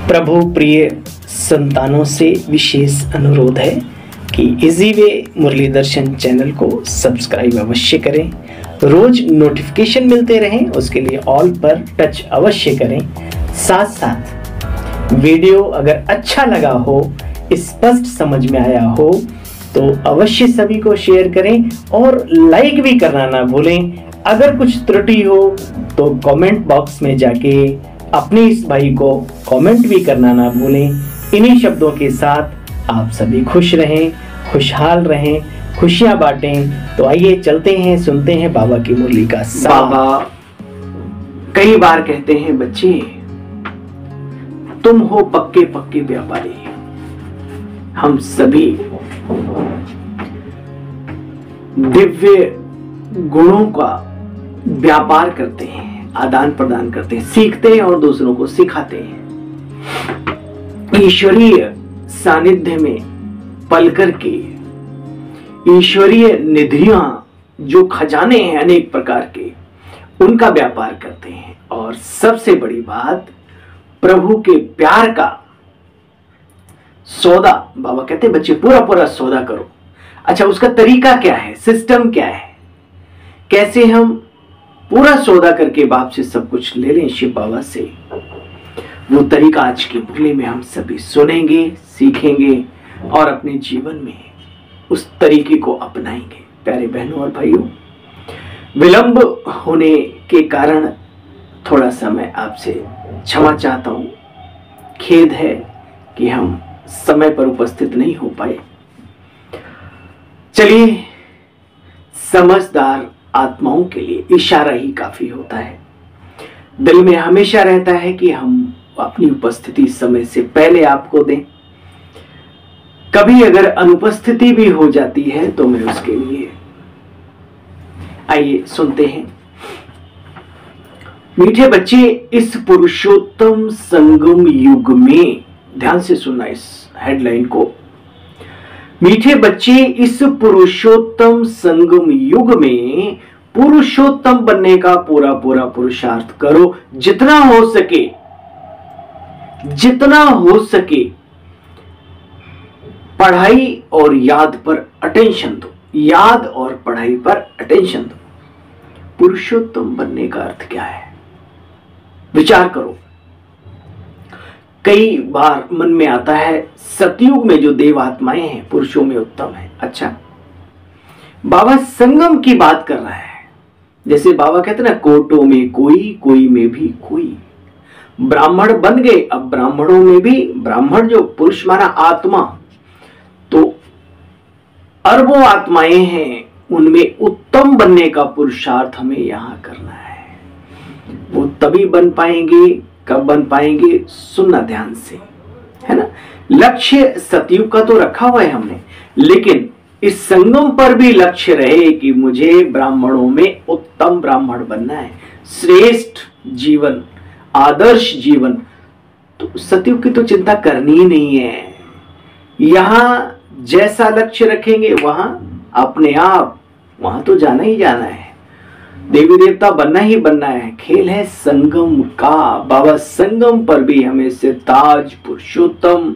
प्रभु प्रिय संतानों से विशेष अनुरोध है कि इजी वे मुरली दर्शन चैनल को सब्सक्राइब अवश्य करें, रोज नोटिफिकेशन मिलते रहें उसके लिए ऑल पर टच अवश्य करें। साथ साथ वीडियो अगर अच्छा लगा हो, स्पष्ट समझ में आया हो तो अवश्य सभी को शेयर करें और लाइक भी करना ना भूलें। अगर कुछ त्रुटि हो तो कमेंट बॉक्स में जाके अपने इस भाई को कमेंट भी करना ना भूलें। इन्हीं शब्दों के साथ आप सभी खुश रहें, खुशहाल रहें, खुशियां बांटें। तो आइए चलते हैं, सुनते हैं बाबा की मुरली का। बाबा कई बार कहते हैं, बच्चे तुम हो पक्के पक्के व्यापारी, हम सभी दिव्य गुणों का व्यापार करते हैं, आदान प्रदान करते हैं, सीखते हैं और दूसरों को सिखाते हैं। ईश्वरीय सानिध्य में पल करके ईश्वरीय निधियां जो खजाने हैं अनेक प्रकार के, उनका व्यापार करते हैं। और सबसे बड़ी बात, प्रभु के प्यार का सौदा। बाबा कहते हैं बच्चे पूरा पूरा सौदा करो। अच्छा, उसका तरीका क्या है, सिस्टम क्या है, कैसे हम पूरा सौदा करके बाप से सब कुछ ले लें, शिव बाबा से, वो तरीका आज की मुरली में हम सभी सुनेंगे, सीखेंगे और अपने जीवन में उस तरीके को अपनाएंगे। प्यारे बहनों और भाइयों, विलंब होने के कारण थोड़ा सा मैं आपसे क्षमा चाहता हूं। खेद है कि हम समय पर उपस्थित नहीं हो पाए। चलिए, समझदार आत्माओं के लिए इशारा ही काफी होता है। दिल में हमेशा रहता है कि हम अपनी उपस्थिति समय से पहले आपको दें। कभी अगर अनुपस्थिति भी हो जाती है तो मैं उसके लिए, आइए सुनते हैं। मीठे बच्चे, इस पुरुषोत्तम संगम युग में, ध्यान से सुनना इस हेडलाइन को। मीठे बच्चे, इस पुरुषोत्तम संगम युग में पुरुषोत्तम बनने का पूरा पूरा पुरुषार्थ करो। जितना हो सके, जितना हो सके पढ़ाई और याद पर अटेंशन दो, याद और पढ़ाई पर अटेंशन दो। पुरुषोत्तम बनने का अर्थ क्या है, विचार करो। कई बार मन में आता है सतयुग में जो देव आत्माएं हैं पुरुषों में उत्तम है। अच्छा, बाबा संगम की बात कर रहा है। जैसे बाबा कहते ना, कोटों में कोई, कोई में भी कोई। ब्राह्मण बन गए, अब ब्राह्मणों में भी, ब्राह्मण जो पुरुष माना आत्मा, तो अरबों आत्माएं हैं, उनमें उत्तम बनने का पुरुषार्थ हमें यहां करना है। वो तभी बन पाएंगे, कब बन पाएंगे, सुनना ध्यान से, है ना। लक्ष्य सतयुग का तो रखा हुआ है हमने, लेकिन इस संगम पर भी लक्ष्य रहे कि मुझे ब्राह्मणों में उत्तम ब्राह्मण बनना है, श्रेष्ठ जीवन, आदर्श जीवन। तो सतयुग की तो चिंता करनी ही नहीं है। यहां जैसा लक्ष्य रखेंगे वहां अपने आप वहां तो जाना ही जाना है, देवी देवता बनना ही बनना है। खेल है संगम का। बाबा संगम पर भी हमें से ताज पुरुषोत्तम,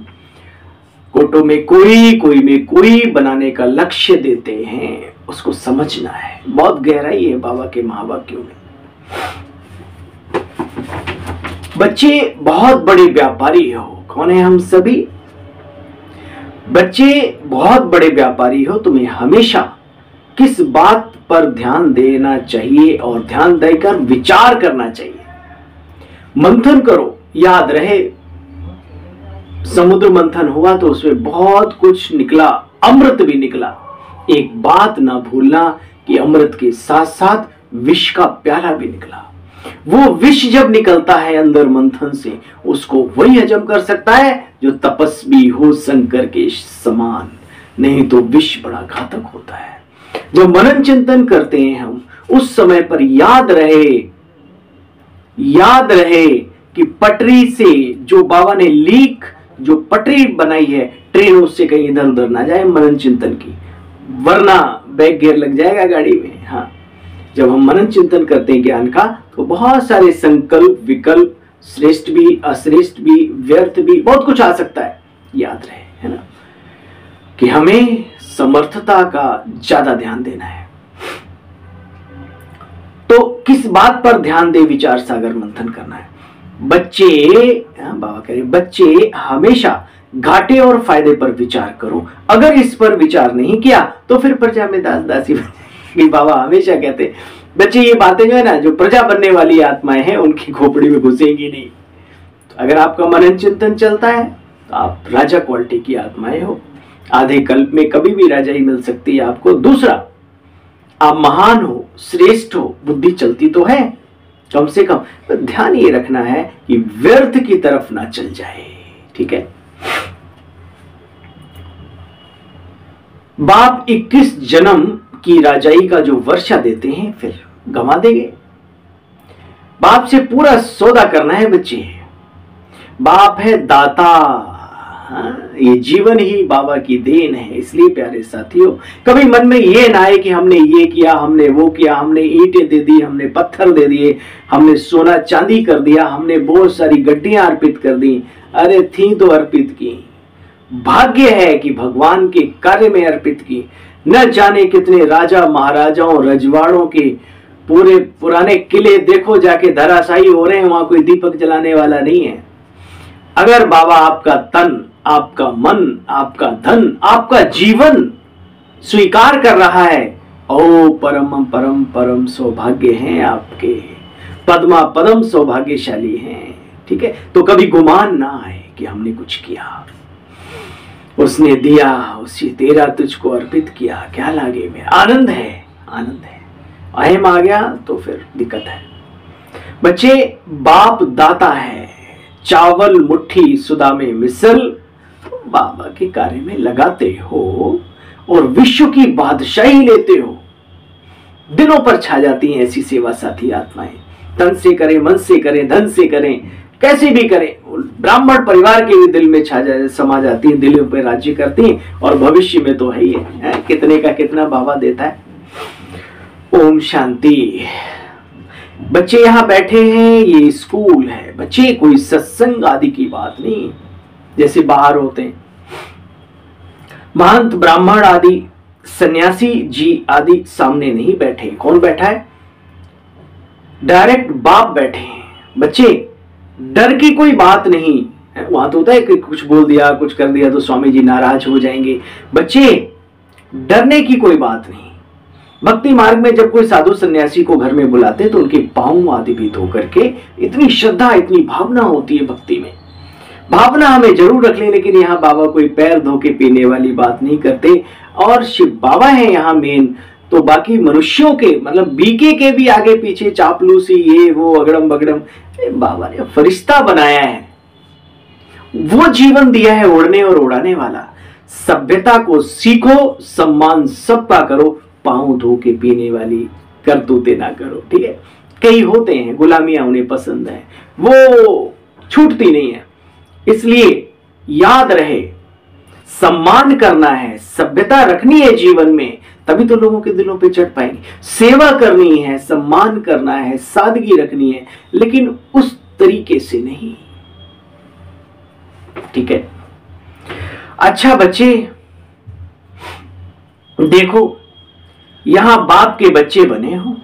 कोटों में कोई, कोई में कोई बनाने का लक्ष्य देते हैं। उसको समझना है, बहुत गहराई है बाबा के महावाक्यों में। बच्चे बहुत बड़े व्यापारी हो। कौन है हम सभी? बच्चे बहुत बड़े व्यापारी हो। तुम्हें हमेशा किस बात पर ध्यान देना चाहिए और ध्यान देकर विचार करना चाहिए, मंथन करो। याद रहे, समुद्र मंथन हुआ तो उसमें बहुत कुछ निकला, अमृत भी निकला। एक बात ना भूलना कि अमृत के साथ साथ विष का प्याला भी निकला। वो विष जब निकलता है अंदर मंथन से, उसको वही हजम कर सकता है जो तपस्वी हो शंकर के समान, नहीं तो विष बड़ा घातक होता है। जब मनन चिंतन करते हैं हम, उस समय पर याद रहे कि पटरी से जो बाबा ने लीक, जो पटरी बनाई है, ट्रेन उससे कहीं इधर उधर ना जाए मनन चिंतन की, वरना बैक गियर लग जाएगा गाड़ी में। हाँ, जब हम मनन चिंतन करते हैं ज्ञान का, तो बहुत सारे संकल्प विकल्प श्रेष्ठ भी, अश्रेष्ठ भी, व्यर्थ भी, बहुत कुछ आ सकता है। याद रहे, है ना, कि हमें समर्थता का ज्यादा ध्यान देना है। तो किस बात पर ध्यान दे, विचार सागर मंथन करना है। बच्चे, बाबा कह रहे बच्चे हमेशा घाटे और फायदे पर विचार करो। अगर इस पर विचार नहीं किया तो फिर प्रजा में दास दासी बनेगी। बाबा हमेशा कहते बच्चे ये बातें जो है ना, जो प्रजा बनने वाली आत्माएं हैं उनकी खोपड़ी में घुसेंगी नहीं। तो अगर आपका मनन चिंतन चलता है तो आप राजा क्वालिटी की आत्माएं हो। आधे कल्प में कभी भी राजा ही मिल सकती है आपको। दूसरा, आप महान हो, श्रेष्ठ हो, बुद्धि चलती तो है कम से कम, तो ध्यान ये रखना है कि व्यर्थ की तरफ ना चल जाए। ठीक है। बाप 21 जन्म की राजाई का जो वर्षा देते हैं फिर गंवा देंगे। बाप से पूरा सौदा करना है बच्चे। बाप है दाता। ये जीवन ही बाबा की देन है। इसलिए प्यारे साथियों, कभी मन में ये ना आए कि हमने ये किया, हमने वो किया, हमने ईंटें दे दी, हमने पत्थर दे दिए, हमने सोना चांदी कर दिया, हमने बहुत सारी गड्डियां अर्पित कर दी। अरे थी तो अर्पित की, भाग्य है कि भगवान के कार्य में अर्पित की। न जाने कितने राजा महाराजाओं रजवाड़ों के पूरे पुराने किले देखो जाके धराशायी हो रहे हैं, वहां कोई दीपक जलाने वाला नहीं है। अगर बाबा आपका तन, आपका मन, आपका धन, आपका जीवन स्वीकार कर रहा है, ओ परम परम परम सौभाग्य हैं आपके, पद्मा पदम सौभाग्यशाली हैं। ठीक है। तो कभी गुमान ना आए कि हमने कुछ किया, उसने दिया, उसी तेरा तुझको अर्पित किया, क्या लागे में। आनंद है, आनंद है। अहम आ गया तो फिर दिक्कत है। बच्चे, बाप दाता है। चावल मुट्ठी सुदा में मिसल बाबा के कार्य में लगाते हो और विश्व की बादशाही लेते हो। दिलों पर छा जाती हैं ऐसी सेवा साथी आत्माएं। तन से करें, मन से करें, धन से करें, कैसे भी करें, ब्राह्मण परिवार के भी दिल में समा जाती हैं, दिलों पर राज्य करती हैं। और भविष्य में तो है ही है, कितने का कितना बाबा देता है। ओम शांति। बच्चे यहाँ बैठे हैं, ये स्कूल है बच्चे, कोई सत्संग आदि की बात नहीं। जैसे बाहर होते हैं महंत ब्राह्मण आदि सन्यासी जी आदि सामने नहीं बैठे। कौन बैठा है? डायरेक्ट बाप बैठे हैं। बच्चे, डर की कोई बात नहीं। वहां तो होता है कि कुछ बोल दिया, कुछ कर दिया तो स्वामी जी नाराज हो जाएंगे। बच्चे, डरने की कोई बात नहीं। भक्ति मार्ग में जब कोई साधु सन्यासी को घर में बुलाते तो उनके पांव आदि भी धो करके, इतनी श्रद्धा, इतनी भावना होती है भक्ति में। भावना हमें जरूर रख ले, लेकिन यहाँ बाबा कोई पैर धो के पीने वाली बात नहीं करते। और शिव बाबा है यहाँ मेन, तो बाकी मनुष्यों के मतलब बीके के भी आगे पीछे चापलूसी, ये वो अगड़म बगड़म, बाबा ने फरिश्ता बनाया है, वो जीवन दिया है ओढ़ने और उड़ाने वाला। सभ्यता को सीखो, सम्मान सबका करो, पांव धो के पीने वाली करतूते ना करो। ठीक है। कई होते हैं गुलामियां उन्हें पसंद है, वो छूटती नहीं है। इसलिए याद रहे, सम्मान करना है, सभ्यता रखनी है जीवन में, तभी तो लोगों के दिलों पे चढ़ पाएंगे। सेवा करनी है, सम्मान करना है, सादगी रखनी है, लेकिन उस तरीके से नहीं। ठीक है। अच्छा बच्चे, देखो यहां बाप के बच्चे बने हो।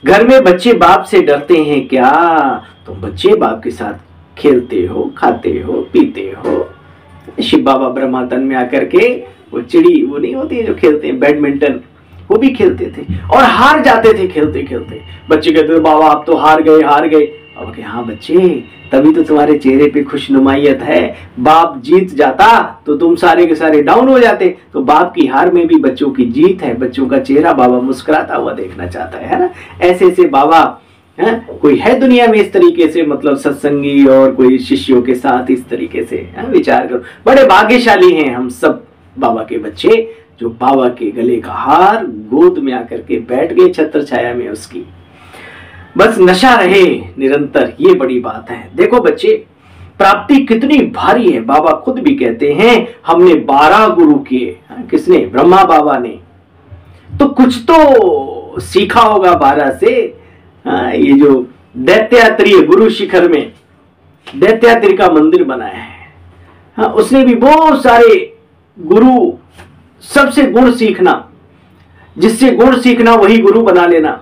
घर में बच्चे बाप से डरते हैं क्या? तुम बच्चे बाप के साथ खेलते हो, खाते हो, पीते हो। शिव बाबा ब्रह्मा तन में आकर के वो चिड़ी, वो नहीं होती है जो खेलते हैं बैडमिंटन, वो भी खेलते थे और हार जाते थे खेलते खेलते। बच्चे कहते थे बाबा आप तो हार गए, हार गए। अब कि हाँ बच्चे, तभी तो तुम्हारे चेहरे पे खुशनुमाइयत है। बाप जीत जाता तो तुम सारे के सारे डाउन हो जाते। तो बाप की हार में भी बच्चों की जीत है। बच्चों का चेहरा बाबा मुस्कुराता हुआ देखना चाहता है ना। ऐसे ऐसे बाबा कोई है दुनिया में इस तरीके से, मतलब सत्संगी और कोई शिष्यों के साथ इस तरीके से विचार करो। बड़े भाग्यशाली हैं हम सब बाबा के बच्चे, जो बाबा के गले का हार गोद में आकर के बैठ गए छत्र छाया में उसकी। बस नशा रहे निरंतर, ये बड़ी बात है। देखो बच्चे, प्राप्ति कितनी भारी है। बाबा खुद भी कहते हैं हमने 12 गुरु किए। किसने? ब्रह्मा बाबा ने। तो कुछ तो सीखा होगा 12 से। ये जो दैत्यात्रीय गुरु शिखर में दैत्यात्री का मंदिर बनाया है। हाँ, उसने भी बहुत सारे गुरु, सबसे गुण सीखना, जिससे गुण सीखना वही गुरु बना लेना,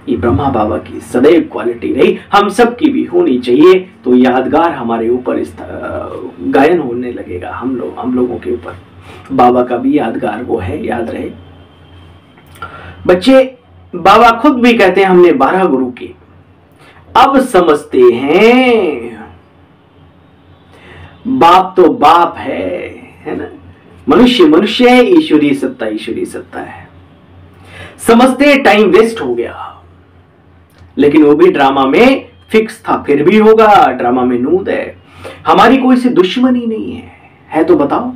ये ब्रह्मा बाबा की सदैव क्वालिटी रही, हम सब की भी होनी चाहिए। तो यादगार हमारे ऊपर गायन होने लगेगा, हम लोगों के ऊपर बाबा का भी यादगार वो है, याद रहे बच्चे। बाबा खुद भी कहते हैं हमने 12 गुरु किए, अब समझते हैं बाप तो बाप है ना, मनुष्य मनुष्य है, ईश्वरीय सत्ता ईश्वरीय सत्ता है। समझते टाइम वेस्ट हो गया, लेकिन वो भी ड्रामा में फिक्स था, फिर भी होगा, ड्रामा में नूद है। हमारी कोई से दुश्मनी नहीं है तो बताओ,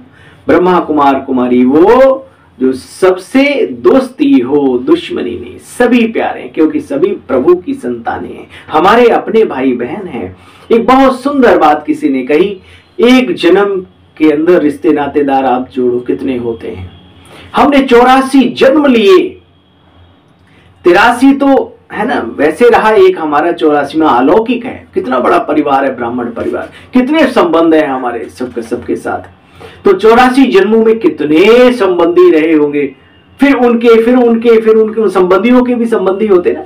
ब्रह्मा कुमार कुमारी वो जो सबसे दोस्ती हो, दुश्मनी नहीं, सभी प्यारे हैं, क्योंकि सभी प्रभु की संतानें हैं, हमारे अपने भाई बहन हैं। एक बहुत सुंदर बात किसी ने कही, एक जन्म के अंदर रिश्ते नातेदार आप जोड़ो कितने होते हैं। हमने 84 जन्म लिए, 83 तो है ना वैसे रहा, एक हमारा 84वां अलौकिक है। कितना बड़ा परिवार है, ब्राह्मण परिवार, कितने संबंध है हमारे सबके साथ। तो 84 जन्मों में कितने संबंधी रहे होंगे, फिर उनके संबंधियों के भी संबंधी होते ना।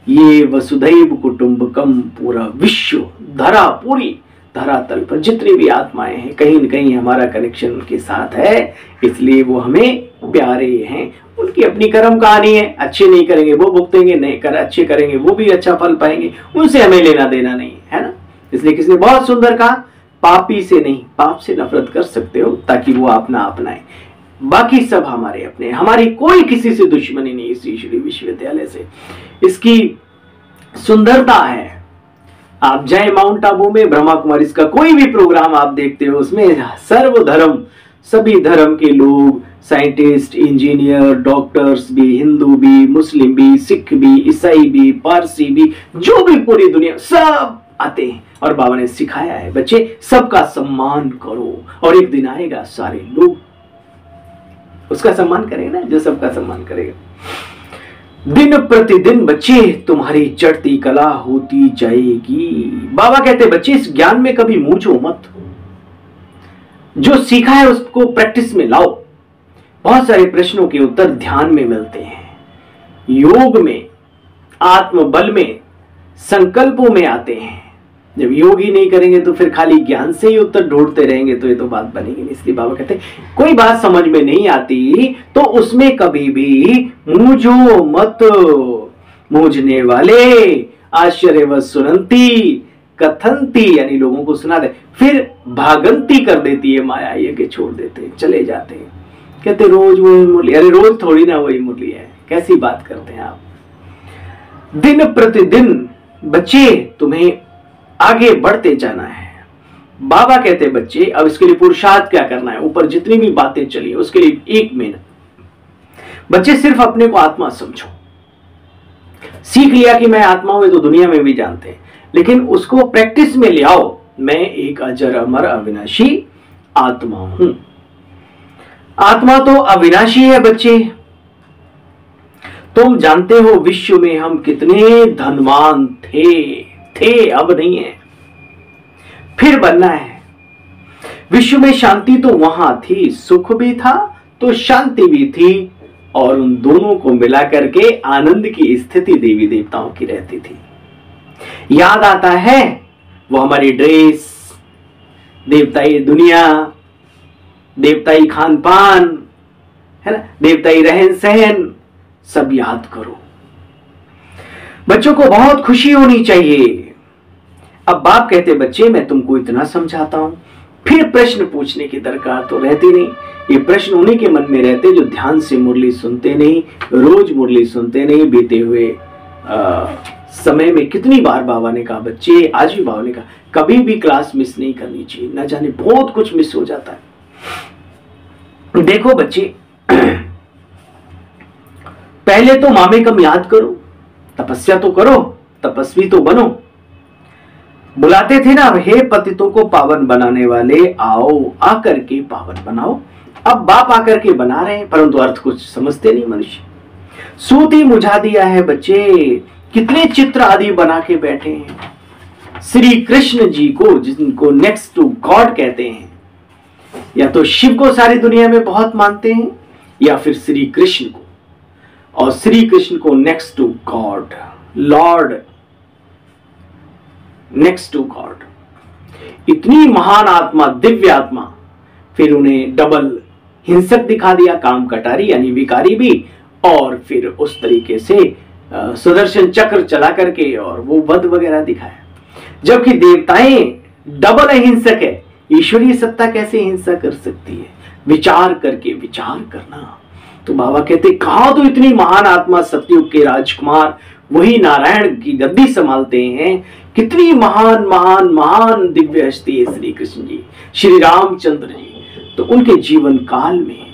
ये वसुधैव कुटुंबकम, पूरा विश्व, धरा, पूरी धरातल पर जितनी भी आत्माएं हैं, कहीं न कहीं हमारा कनेक्शन उनके साथ है, इसलिए वो हमें प्यारे हैं। उनकी अपनी कर्म कहानी है, अच्छे नहीं करेंगे वो भुगतेंगे, नहीं कर अच्छे करेंगे वो भी अच्छा फल पाएंगे, उनसे हमें लेना देना नहीं है ना। इसलिए किसी ने बहुत सुंदर कहा, पापी से नहीं पाप से नफरत कर सकते हो, ताकि वो अपना अपनाए, बाकी सब हमारे अपने, हमारी कोई किसी से दुश्मनी नहीं इस ईश्वरीय विश्वविद्यालय से। इसकी सुंदरता है, आप जाए माउंट आबू में ब्रह्मा कुमारी का कोई भी प्रोग्राम आप देखते हो, उसमें सर्वधर्म, सभी धर्म के लोग, साइंटिस्ट, इंजीनियर, डॉक्टर्स भी, हिंदू भी, मुस्लिम भी, सिख भी, ईसाई भी, पारसी भी, जो भी पूरी दुनिया सब आते हैं। और बाबा ने सिखाया है बच्चे, सबका सम्मान करो, और एक दिन आएगा सारे लोग उसका सम्मान करेंगे ना, जो सबका सम्मान करेगा। दिन प्रतिदिन बच्चे तुम्हारी चढ़ती कला होती जाएगी। बाबा कहते बच्चे इस ज्ञान में कभी मूंझो मत, जो सीखा है उसको प्रैक्टिस में लाओ। बहुत सारे प्रश्नों के उत्तर ध्यान में मिलते हैं, योग में, आत्मबल में, संकल्पों में आते हैं। जब योग ही नहीं करेंगे तो फिर खाली ज्ञान से ही उत्तर ढूंढते रहेंगे तो ये तो बात बनेगी नहीं। इसलिए बाबा कहते हैं कोई बात समझ में नहीं आती तो उसमें कभी भी मूंझो मत। मूंझने वाले आश्चर्यवश सुनंती कथंती, यानी लोगों को सुना दे, फिर भागंती कर देती है माया, ये के छोड़ देते हैं, चले जाते हैं। कहते रोज वही मुरली, अरे रोज थोड़ी ना वही मुरली है, कैसी बात करते हैं आप। दिन प्रतिदिन बच्चे तुम्हें आगे बढ़ते जाना है। बाबा कहते बच्चे अब इसके लिए पुरुषार्थ क्या करना है, ऊपर जितनी भी बातें चली उसके लिए 1 मिनट बच्चे सिर्फ अपने को आत्मा समझो। सीख लिया कि मैं आत्मा हूं, तो दुनिया में भी जानते हैं, लेकिन उसको प्रैक्टिस में ले आओ। मैं एक अजर अमर अविनाशी आत्मा हूं। आत्मा तो अविनाशी है बच्चे। तुम जानते हो विश्व में हम कितने धनवान थे, अब नहीं है, फिर बनना है। विश्व में शांति तो वहां थी, सुख भी था तो शांति भी थी, और उन दोनों को मिला करके आनंद की स्थिति देवी देवताओं की रहती थी। याद आता है वो हमारी ड्रेस, देवताई दुनिया, देवताई खान पान, है ना, देवताई रहन सहन, सब याद करो। बच्चों को बहुत खुशी होनी चाहिए। अब बाप कहते बच्चे मैं तुमको इतना समझाता हूं, फिर प्रश्न पूछने की दरकार तो रहती नहीं। ये प्रश्न उन्हीं के मन में रहते जो ध्यान से मुरली सुनते नहीं, रोज मुरली सुनते नहीं। बीते हुए समय में कितनी बार बाबा ने कहा बच्चे, आज भी बाबा ने कहा कभी भी क्लास मिस नहीं करनी चाहिए, न जाने बहुत कुछ मिस हो जाता है। देखो बच्चे, पहले तो मामे कम याद करो, तपस्या तो करो, तपस्वी तो बनो। बुलाते थे ना, हे पतितों को पावन बनाने वाले, आओ आकर के पावन बनाओ। अब बाप आकर के बना रहे हैं, परंतु अर्थ कुछ समझते नहीं मनुष्य। सूत ही मुझा दिया है बच्चे, कितने चित्र आदि बना के बैठे हैं। श्री कृष्ण जी को, जिनको नेक्स्ट टू गॉड कहते हैं, या तो शिव को सारी दुनिया में बहुत मानते हैं या फिर श्री कृष्ण को, और श्री कृष्ण को next to God, lord, next to God. इतनी महान आत्मा, दिव्य आत्मा, फिर उन्हें डबल हिंसक दिखा दिया, काम कटारी यानी विकारी भी, और फिर उस तरीके से सुदर्शन चक्र चला करके और वो वध वगैरह दिखाया। जबकि देवताएं डबल हिंसक है, ईश्वरीय सत्ता कैसे हिंसा कर सकती है? विचार करके, विचार करना। तो बाबा कहते कहा तो इतनी महान आत्मा, सतयुग के राजकुमार, वही नारायण की गद्दी संभालते हैं। कितनी महान महान महान दिव्य हस्ती है श्री कृष्ण जी, श्री रामचंद्र जी। तो उनके जीवन काल में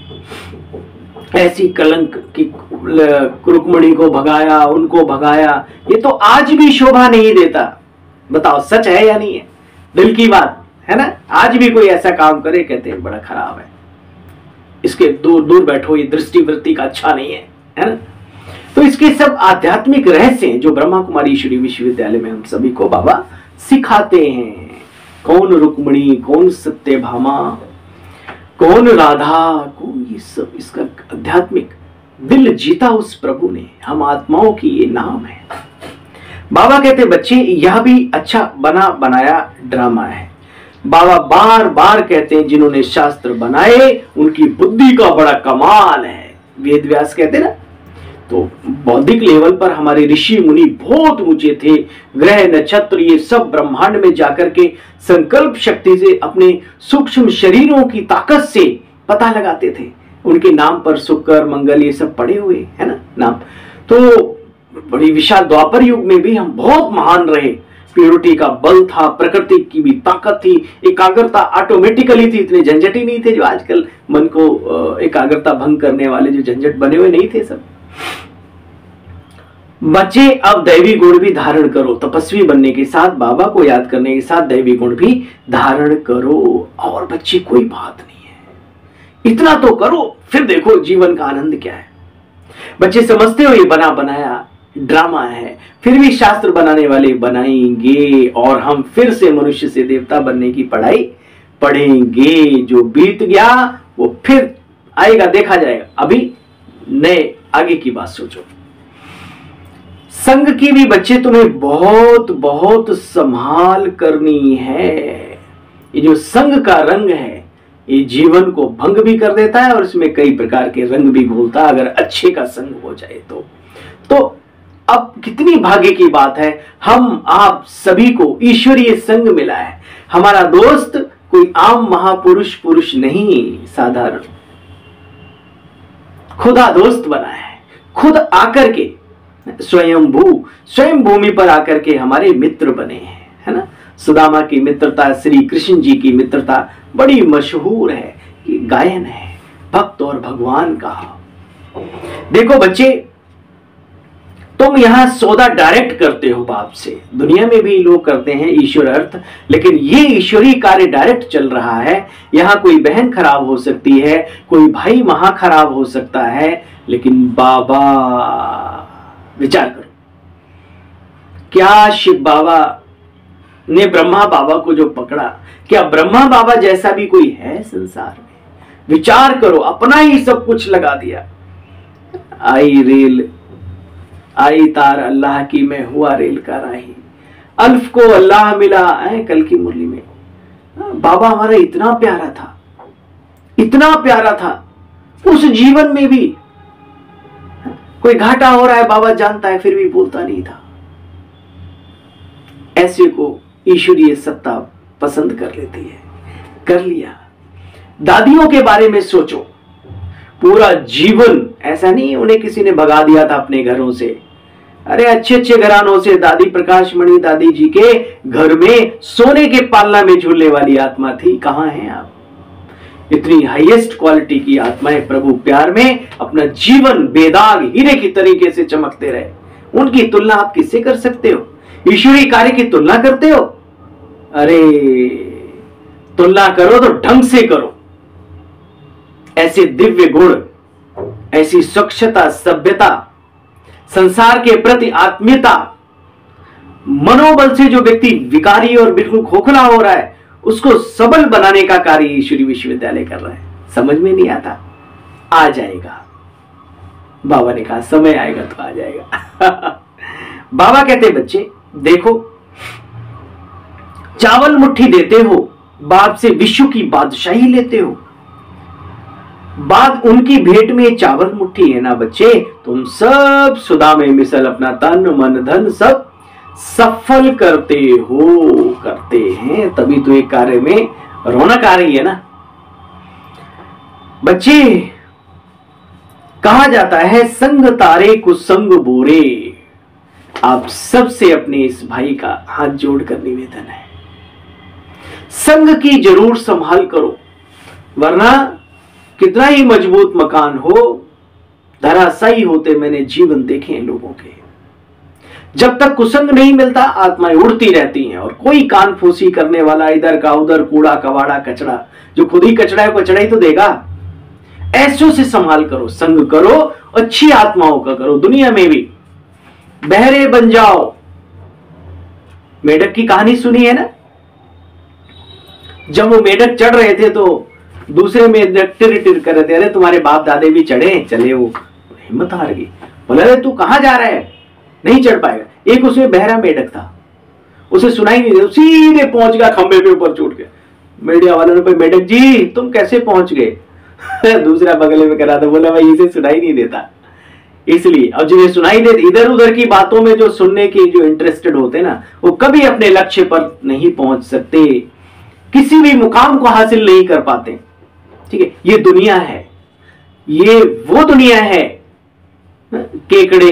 ऐसी कलंक की रुक्मिणी को भगाया, उनको भगाया, ये तो आज भी शोभा नहीं देता। बताओ सच है या नहीं है? दिल की बात है ना। आज भी कोई ऐसा काम करे, कहते हैं बड़ा खराब है, इसके दूर दूर बैठो, ये दृष्टिवृत्ति का अच्छा नहीं है ना। तो इसके सब आध्यात्मिक रहस्य हैं जो ब्रह्मा कुमारी ईश्वरी विश्वविद्यालय में हम सभी को बाबा सिखाते हैं। कौन रुक्मिणी, कौन सत्यभामा, कौन राधा, कौन, ये सब इसका आध्यात्मिक दिल जीता उस प्रभु ने। हम आत्माओं की ये नाम है। बाबा कहते बच्चे यह भी अच्छा बना बनाया ड्रामा है। बाबा बार बार कहते हैं जिन्होंने शास्त्र बनाए उनकी बुद्धि का बड़ा कमाल है। वेद व्यास कहते ना, तो बौद्धिक लेवल पर हमारे ऋषि मुनि बहुत ऊंचे थे। ग्रह नक्षत्र ये सब ब्रह्मांड में जाकर के संकल्प शक्ति से अपने सूक्ष्म शरीरों की ताकत से पता लगाते थे। उनके नाम पर शुक्र मंगल ये सब पड़े हुए है ना नाम। तो बड़ी विशाल द्वापर युग में भी हम बहुत महान रहे। प्योरिटी का बल था, प्रकृति की भी ताकत थी, एकाग्रता ऑटोमेटिकली थी। इतने झंझट ही नहीं थे जो आजकल मन को एकाग्रता भंग करने वाले जो झंझट बने हुए नहीं थे सब। बच्चे अब दैवी गुण भी धारण करो। तपस्वी बनने के साथ, बाबा को याद करने के साथ दैवी गुण भी धारण करो। और बच्चे कोई बात नहीं है, इतना तो करो, फिर देखो जीवन का आनंद क्या है। बच्चे समझते हो ये बना बनाया ड्रामा है, फिर भी शास्त्र बनाने वाले बनाएंगे और हम फिर से मनुष्य से देवता बनने की पढ़ाई पढ़ेंगे। जो बीत गया वो फिर आएगा, देखा जाएगा। अभी नए आगे की बात सोचो। संघ की भी बच्चे तुम्हें बहुत बहुत संभाल करनी है। ये जो संघ का रंग है ये जीवन को भंग भी कर देता है और इसमें कई प्रकार के रंग भी घोलता है अगर अच्छे का संग हो जाए तो अब कितनी भाग्य की बात है, हम आप सभी को ईश्वरीय संग मिला है। हमारा दोस्त कोई आम महापुरुष पुरुष नहीं, साधारण खुदा दोस्त बना है। खुद आकर के स्वयं भूमि पर आकर के हमारे मित्र बने हैं, है ना। सुदामा की मित्रता, श्री कृष्ण जी की मित्रता बड़ी मशहूर है, ये गायन है भक्त और भगवान का। देखो बच्चे, तुम यहां सौदा डायरेक्ट करते हो बाप से। दुनिया में भी लोग करते हैं ईश्वर अर्थ, लेकिन ये ईश्वरीय कार्य डायरेक्ट चल रहा है। यहां कोई बहन खराब हो सकती है, कोई भाई वहां खराब हो सकता है, लेकिन बाबा, विचार करो, क्या शिव बाबा ने ब्रह्मा बाबा को जो पकड़ा, क्या ब्रह्मा बाबा जैसा भी कोई है संसार में? विचार करो, अपना ही सब कुछ लगा दिया। आई रेल आई तार अल्लाह की, मैं हुआ रेल का राही, अल्फ को अल्लाह मिला है कल की मुरली में। बाबा हमारा इतना प्यारा था, इतना प्यारा था। उस जीवन में भी कोई घाटा हो रहा है बाबा जानता है, फिर भी बोलता नहीं था। ऐसे को ईश्वरीय सत्ता पसंद कर लेती है। कर लिया। दादियों के बारे में सोचो, पूरा जीवन ऐसा नहीं उन्हें किसी ने भगा दिया था अपने घरों से। अरे अच्छे अच्छे घरानों से, दादी प्रकाश मणि दादी जी के घर में सोने के पालना में झूलने वाली आत्मा थी। कहां हैं आप? इतनी हाईएस्ट क्वालिटी की आत्माएं प्रभु प्यार में अपना जीवन बेदाग हीरे की तरीके से चमकते रहे। उनकी तुलना आप किससे कर सकते हो? ईश्वरीय कार्य की तुलना करते हो? अरे तुलना करो तो ढंग से करो। ऐसे दिव्य गुण, ऐसी स्वच्छता, सभ्यता, संसार के प्रति आत्मीयता, मनोबल से जो व्यक्ति विकारी और बिल्कुल खोखला हो रहा है, उसको सबल बनाने का कार्य ईश्वरीय विश्वविद्यालय कर रहा है। समझ में नहीं आता, आ जाएगा। बाबा ने कहा समय आएगा तो आ जाएगा। बाबा कहते बच्चे देखो, चावल मुट्ठी देते हो, बाप से विश्व की बादशाही लेते हो, बाद उनकी भेंट में चावल मुट्ठी है ना बच्चे, तुम सब सुधा में मिसल अपना तन मन धन सब सफल करते हैं, तभी तो एक कार्य में रौनक आ रही है ना। बच्चे कहा जाता है संग तारे कुसंग बोरे। आप सबसे अपने इस भाई का हाथ जोड़कर निवेदन है, संग की जरूर संभाल करो, वरना कितना ही मजबूत मकान हो, धराशायी होते मैंने जीवन देखे हैं लोगों के। जब तक कुसंग नहीं मिलता आत्माएं उड़ती रहती हैं, और कोई कान फूसी करने वाला इधर का उधर कूड़ा कवाड़ा कचड़ा, जो खुद ही कचड़ा है कचड़ा ही तो देगा। ऐसों से संभाल करो, संग करो, अच्छी आत्माओं का करो। दुनिया में भी बहरे बन जाओ। मेढक की कहानी सुनी है ना, जब वो मेढक चढ़ रहे थे तो दूसरे मेढक टिर टिर कर रहे थे, अरे तुम्हारे बाप दादे भी चढ़े, चले। वो हिम्मत हार गई, बोला अरे तू कहां जा रहा है, नहीं चढ़ पाएगा। एक उसमें बहरा मेढक था, उसे सुनाई नहीं दिया, सीधे पहुंच गया खंबे पे ऊपर चढ़ के। मीडिया वालों ने कहा मेढक जी तुम कैसे पहुंच गए? दूसरा बगल में करा था, बोला भाई इसे सुनाई नहीं देता, इसलिए। अब जिन्हें सुनाई दे, इधर उधर की बातों में जो सुनने के जो इंटरेस्टेड होते ना, वो कभी अपने लक्ष्य पर नहीं पहुंच सकते, किसी भी मुकाम को हासिल नहीं कर पाते। ठीक है, ये दुनिया है, ये वो दुनिया है। केकड़े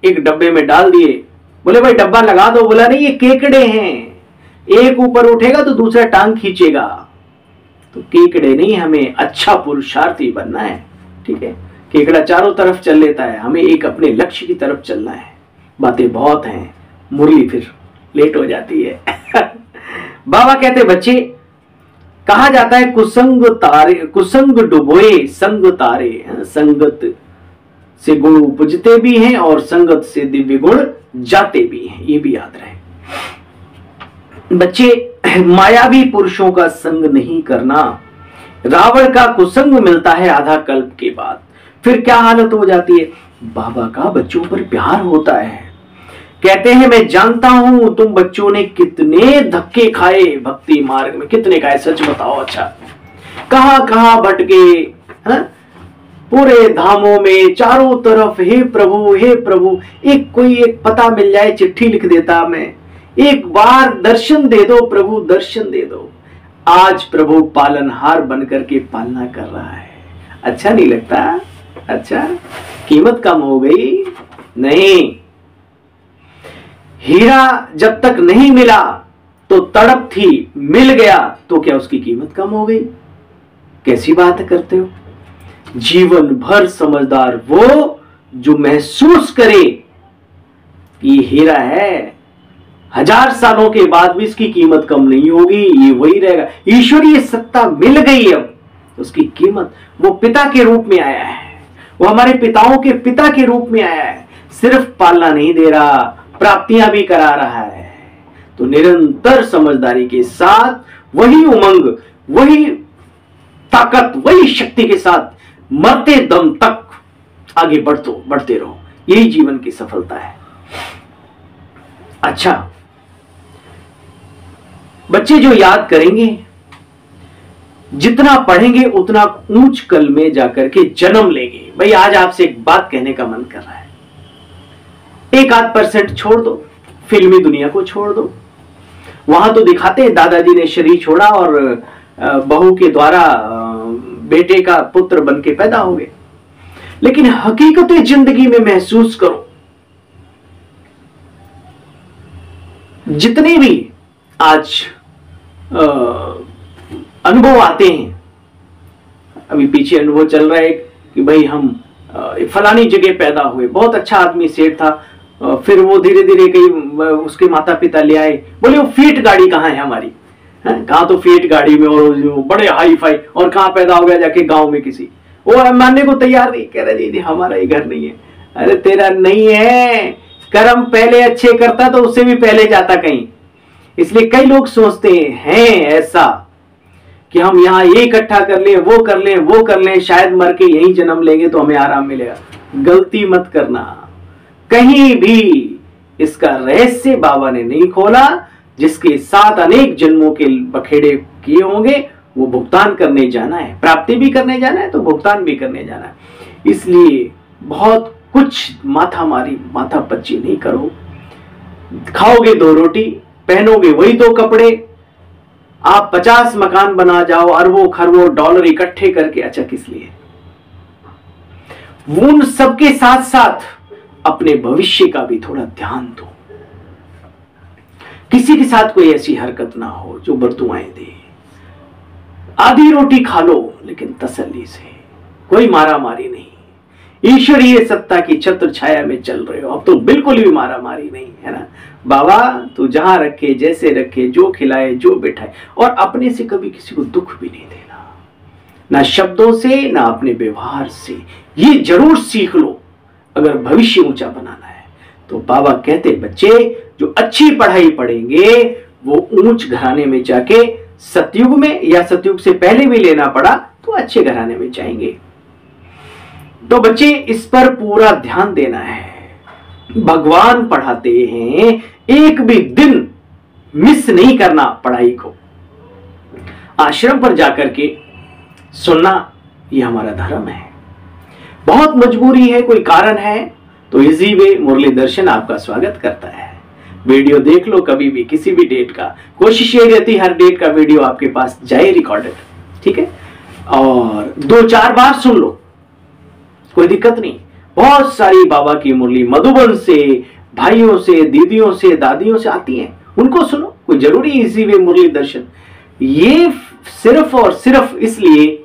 एक डब्बे में डाल दिए, बोले भाई डब्बा लगा दो, बोला नहीं ये केकड़े हैं, एक ऊपर उठेगा तो दूसरा टांग खींचेगा। तो केकड़े नहीं, हमें अच्छा पुरुषार्थी बनना है। ठीक है, केकड़ा चारों तरफ चल लेता है, हमें एक अपने लक्ष्य की तरफ चलना है। बातें बहुत हैं, मुरली फिर लेट हो जाती है। बाबा कहते बच्चे कहा जाता है कुसंग तारे, कुसंग डुबोए संग तारे। संगत से गुण उपजते भी हैं और संगत से दिव्य गुण जाते भी हैं, ये भी याद रहे बच्चे। मायावी पुरुषों का संग नहीं करना। रावण का कुसंग मिलता है आधा कल्प के बाद, फिर क्या हालत हो जाती है? बाबा का बच्चों पर प्यार होता है। कहते हैं मैं जानता हूं तुम बच्चों ने कितने धक्के खाए भक्ति मार्ग में, कितने खाए सच बताओ। अच्छा, कहां कहां भटके, पूरे धामों में चारों तरफ हे प्रभु, एक कोई एक पता मिल जाए चिट्ठी लिख देता मैं, एक बार दर्शन दे दो प्रभु, दर्शन दे दो। आज प्रभु पालनहार बनकर के पालना कर रहा है। अच्छा नहीं लगता? अच्छा, कीमत कम हो गई? नहीं। हीरा जब तक नहीं मिला तो तड़प थी, मिल गया तो क्या उसकी कीमत कम हो गई? कैसी बात करते हो? जीवन भर समझदार वो जो महसूस करे ये हीरा है, 1000 सालों के बाद भी इसकी कीमत कम नहीं होगी, ये वही रहेगा। ईश्वरीय सत्ता मिल गई, अब उसकी कीमत, वो पिता के रूप में आया है, वो हमारे पिताओं के पिता के रूप में आया है, सिर्फ पालना नहीं दे रहा, प्राप्तियां भी करा रहा है। तो निरंतर समझदारी के साथ, वही उमंग, वही ताकत, वही शक्ति के साथ मरते दम तक आगे बढ़ते रहो, यही जीवन की सफलता है। अच्छा, बच्चे जो याद करेंगे, जितना पढ़ेंगे उतना ऊंच कल में जाकर के जन्म लेंगे। भाई आज आपसे एक बात कहने का मन कर रहा है, 1-8% छोड़ दो, फिल्मी दुनिया को छोड़ दो। वहां तो दिखाते हैं दादाजी ने शरीर छोड़ा और बहू के द्वारा बेटे का पुत्र बन के पैदा हो गए, लेकिन हकीकत जिंदगी में महसूस करो। जितने भी आज अनुभव आते हैं, अभी पीछे अनुभव चल रहा है कि भाई हम फलानी जगह पैदा हुए, बहुत अच्छा आदमी सेठ था, फिर वो धीरे धीरे कहीं उसके माता पिता ले आए, बोले वो फीट गाड़ी कहाँ है हमारी, कहाँ तो फीट गाड़ी में और बड़े हाई फाई, और कहाँ पैदा हो गया जाके गांव में किसी, वो मानने को तैयार नहीं, कह रहे जी हमारा ही घर नहीं है। अरे तेरा नहीं है, कर्म पहले अच्छे करता तो उससे भी पहले जाता कहीं। इसलिए कई लोग सोचते हैं ऐसा कि हम यहाँ ये इकट्ठा कर लें, वो कर लें, वो कर लें, शायद मर के यहीं जन्म लेंगे तो हमें आराम मिलेगा। गलती मत करना। कहीं भी इसका रहस्य बाबा ने नहीं खोला। जिसके साथ अनेक जन्मों के बखेड़े किए होंगे वो भुगतान करने जाना है, प्राप्ति भी करने जाना है तो भुगतान भी करने जाना है। इसलिए बहुत कुछ माथा पच्ची नहीं करो। खाओगे 2 रोटी, पहनोगे वही 2 कपड़े, आप 50 मकान बना जाओ, अरबों खरबों डॉलर इकट्ठे करके, अच्छा किस लिए? उन सबके साथ साथ अपने भविष्य का भी थोड़ा ध्यान दो। किसी के साथ कोई ऐसी हरकत ना हो जो बरदुआएं दे। आधी रोटी खा लो लेकिन तसल्ली से, कोई मारा मारी नहीं। ईश्वरीय सत्ता की छत्र छाया में चल रहे हो, अब तो बिल्कुल भी मारा मारी नहीं है ना। बाबा तू जहां रखे, जैसे रखे, जो खिलाए, जो बिठाए, और अपने से कभी किसी को दुख भी नहीं देना, ना शब्दों से ना अपने व्यवहार से। ये जरूर सीख लो अगर भविष्य ऊंचा बनाना है तो। बाबा कहते बच्चे जो अच्छी पढ़ाई पढ़ेंगे वो ऊंच घराने में जाके, सतयुग में या सतयुग से पहले भी लेना पड़ा तो अच्छे घराने में जाएंगे। तो बच्चे इस पर पूरा ध्यान देना है। भगवान पढ़ाते हैं, एक भी दिन मिस नहीं करना पढ़ाई को। आश्रम पर जाकर के सुनना ये हमारा धर्म है। बहुत मजबूरी है, कोई कारण है तो इजी वे मुरली दर्शन आपका स्वागत करता है। वीडियो देख लो कभी भी, किसी भी डेट का। कोशिश ये रहती हर डेट का वीडियो आपके पास जाए रिकॉर्डेड, ठीक है। और 2-4 बार सुन लो, कोई दिक्कत नहीं। बहुत सारी बाबा की मुरली मधुबन से, भाइयों से, दीदियों से, दादियों से आती हैं, उनको सुनो। कोई जरूरी इजी वे मुरली दर्शन ये सिर्फ और सिर्फ इसलिए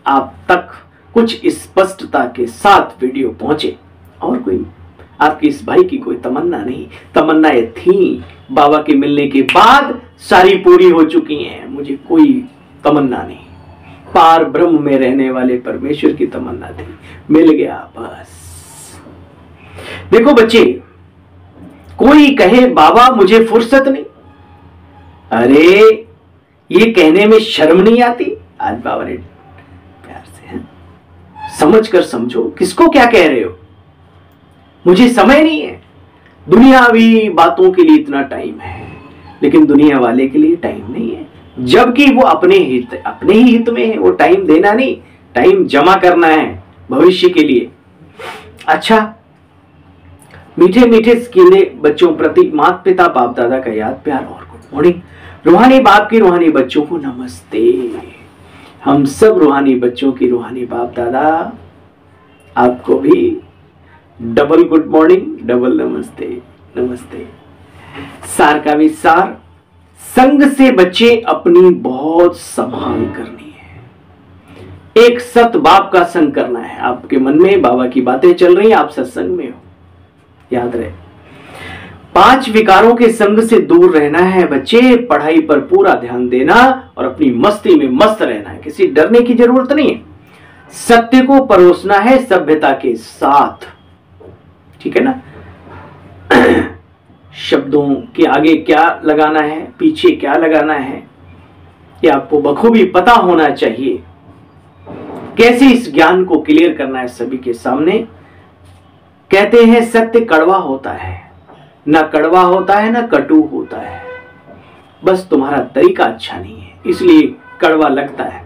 आप तक कुछ स्पष्टता के साथ वीडियो पहुंचे, और कोई आपकी इस भाई की कोई तमन्ना नहीं। तमन्नाएं थी, बाबा के मिलने के बाद सारी पूरी हो चुकी हैं। मुझे कोई तमन्ना नहीं, पार ब्रह्म में रहने वाले परमेश्वर की तमन्ना थी, मिल गया बस। देखो बच्चे, कोई कहे बाबा मुझे फुर्सत नहीं, अरे ये कहने में शर्म नहीं आती? आज बाबा ने प्यार से समझ कर समझो किसको क्या कह रहे हो। मुझे समय नहीं है, दुनियावी बातों के लिए इतना टाइम है, लेकिन दुनिया वाले के लिए टाइम नहीं है। जबकि वो अपने ही हित में है, वो टाइम देना नहीं, टाइम जमा करना है भविष्य के लिए। अच्छा, मीठे मीठे स्कीले बच्चों प्रति माता पिता बाप दादा का याद प्यार और गुड मॉर्निंग। रूहानी बाप की रूहानी बच्चों को नमस्ते। हम सब रूहानी बच्चों की रूहानी बाप दादा आपको भी डबल गुड मॉर्निंग, डबल नमस्ते। नमस्ते। सार का भी सार, संग से बच्चे अपनी बहुत संभाल करनी है। एक सत बाप का संग करना है। आपके मन में बाबा की बातें चल रही हैं, आप सत्संग में हो, याद रहे। 5 विकारों के संग से दूर रहना है बच्चे। पढ़ाई पर पूरा ध्यान देना और अपनी मस्ती में मस्त रहना है, किसी डरने की जरूरत नहीं है। सत्य को परोसना है सभ्यता के साथ, ठीक है ना। शब्दों के आगे क्या लगाना है, पीछे क्या लगाना है, ये आपको बखूबी पता होना चाहिए। कैसे इस ज्ञान को क्लियर करना है सभी के सामने। कहते हैं सत्य कड़वा होता है, ना कड़वा होता है ना कटु होता है, बस तुम्हारा तरीका अच्छा नहीं है इसलिए कड़वा लगता है।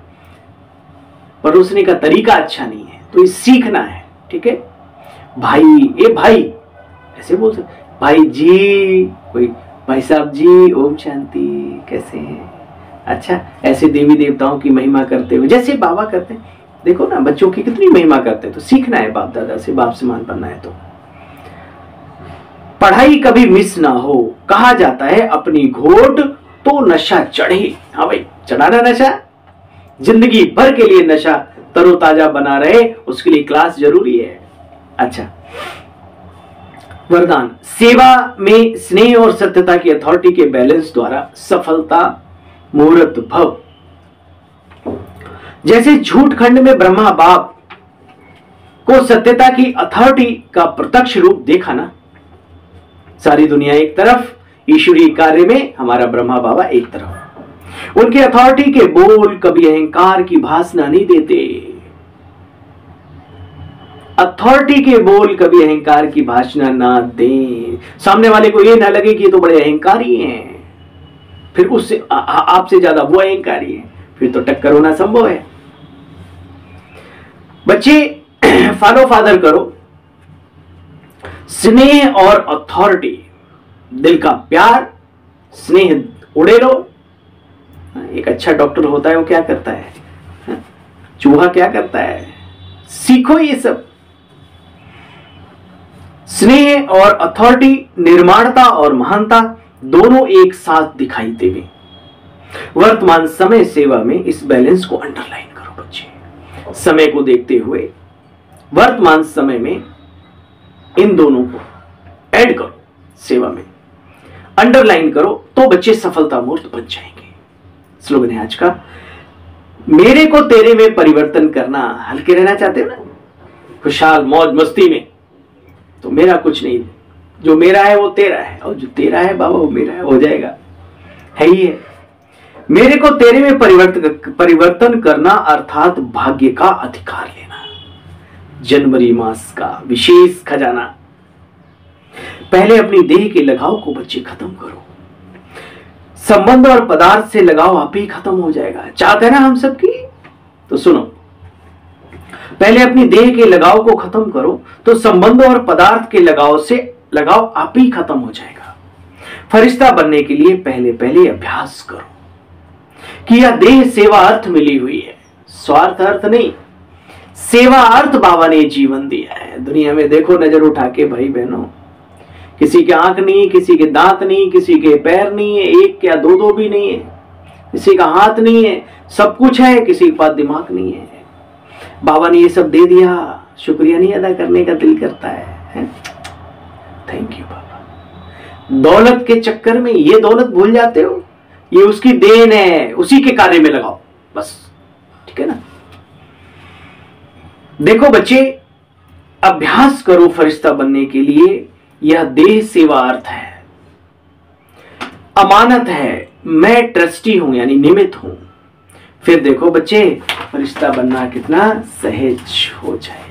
परोसने का तरीका अच्छा नहीं है तो ये सीखना है, ठीक है। भाई, ए भाई ऐसे बोल सकते, भाई जी, कोई भाई साहब जी, ओम शांति, कैसे हैं? अच्छा, ऐसे देवी देवताओं की महिमा करते हुए जैसे बाबा करते हैं। देखो ना बच्चों की कितनी महिमा करते हैं, तो सीखना है बाप दादा से, बाप समान बनना है। तो पढ़ाई कभी मिस ना हो। कहा जाता है अपनी घोट तो नशा चढ़े। हाँ भाई, चढ़ाना नशा, जिंदगी भर के लिए नशा तरोताजा बना रहे, उसके लिए क्लास जरूरी है। अच्छा, वरदान, सेवा में स्नेह और सत्यता की अथॉरिटी के बैलेंस द्वारा सफलता मुहूर्त भव। जैसे झूठ खंड में ब्रह्मा बाप को सत्यता की अथॉरिटी का प्रत्यक्ष रूप देखा ना, सारी दुनिया एक तरफ, ईश्वरीय कार्य में हमारा ब्रह्मा बाबा एक तरफ। उनके अथॉरिटी के बोल कभी अहंकार की भासना नहीं देते। अथॉरिटी के बोल कभी अहंकार की भाषणा ना दें, सामने वाले को ये ना लगे कि ये तो बड़े अहंकारी हैं, फिर उससे आपसे ज्यादा वो अहंकारी है, फिर तो टक्कर होना संभव है। बच्चे फॉलो फादर करो, स्नेह और अथॉरिटी, दिल का प्यार, स्नेह उड़ेलो। एक अच्छा डॉक्टर होता है वो क्या करता है, चूहा क्या करता है, सीखो ये सब। स्नेह और अथॉरिटी, निर्माणता और महानता दोनों एक साथ दिखाई देवे। वर्तमान समय सेवा में इस बैलेंस को अंडरलाइन करो बच्चे। समय को देखते हुए वर्तमान समय में इन दोनों को ऐड करो, सेवा में अंडरलाइन करो, तो बच्चे सफलता मूर्त बन जाएंगे। स्लोगन है आज का, मेरे को तेरे में परिवर्तन करना। हल्के रहना चाहते हो ना, खुशहाल मौज मस्ती में, तो मेरा कुछ नहीं, जो मेरा है वो तेरा है, और जो तेरा है बाबा वो मेरा है, हो जाएगा, है ही है। मेरे को तेरे में परिवर्तन करना अर्थात भाग्य का अधिकार लेना। जनवरी मास का विशेष खजाना। पहले अपनी देह के लगाव को बच्चे खत्म करो। संबंध और पदार्थ से लगाव आप ही खत्म हो जाएगा। चाहते हैं ना हम सबकी, तो सुनो, पहले अपनी देह के लगाव को खत्म करो, तो संबंध और पदार्थ के लगाव से लगाव आप ही खत्म हो जाएगा। फरिश्ता बनने के लिए पहले पहले अभ्यास करो कि यह देह सेवा अर्थ मिली हुई है, स्वार्थ अर्थ नहीं, सेवा अर्थ बाबा ने जीवन दिया है। दुनिया में देखो नजर उठा के भाई बहनों, किसी के आंख नहीं, किसी के दांत नहीं, किसी के पैर नहीं है, एक क्या दो दो भी नहीं है, किसी का हाथ नहीं है, सब कुछ है, किसी के पास दिमाग नहीं है। बाबा ने ये सब दे दिया, शुक्रिया नहीं अदा करने का दिल करता है? थैंक यू बाबा। दौलत के चक्कर में ये दौलत भूल जाते हो, ये उसकी देन है, उसी के कार्य में लगाओ बस, ठीक है ना। देखो बच्चे, अभ्यास करो फरिश्ता बनने के लिए। यह देह सेवा अर्थ है, अमानत है, मैं ट्रस्टी हूं यानी निमित्त हूं। फिर देखो बच्चे, फरिश्ता बनना कितना सहज हो जाए।